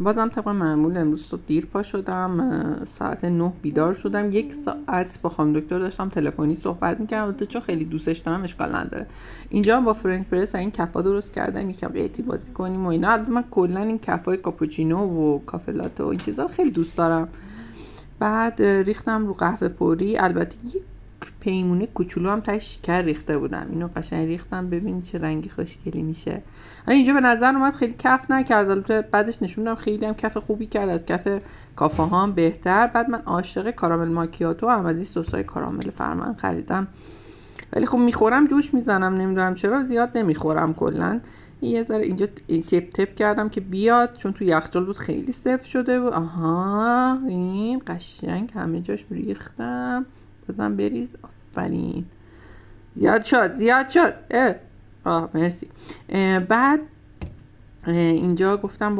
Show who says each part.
Speaker 1: بازم طبق معمول امروز صبح دیر پا شدم، ساعت 9 بیدار شدم. 1 ساعت با خانم دکتر داشتم تلفنی صحبت میکردم، چون خیلی دوستش دارم اشکال نداره. اینجا هم با فرنچ پرس این کفا درست کردم، یکم قیتی بازی کنیم و اینا. البته من کلا این کفای کاپوچینو و کافه لاته و این چیزا رو خیلی دوست دارم. بعد ریختم رو قهوه پوری، البته یک پیمونه کوچولو هم تاش شکر ریخته بودم. اینو قشنگ ریختم، ببینید چه رنگی خوشگلی میشه. اینجا به نظر اومد خیلی کف نکرد، البته بعدش نشوندم خیلی هم کف خوبی کرد، از کف کافه ها هم بهتر. بعد من عاشق کارامل ماکیاتو هم از این سسای کارامل فرمن خریدم، ولی خب میخورم جوش میزنم، نمیدونم چرا زیاد نمیخورم کلا. یه ذره اینجا تپ تپ کردم که بیاد، چون تو یخچال بود خیلی سفت شده بود. آها این قشنگ همه جاش ریختم. بازم بریز. آفرین، زیاد شد. مرسی. بعد اینجا گفتم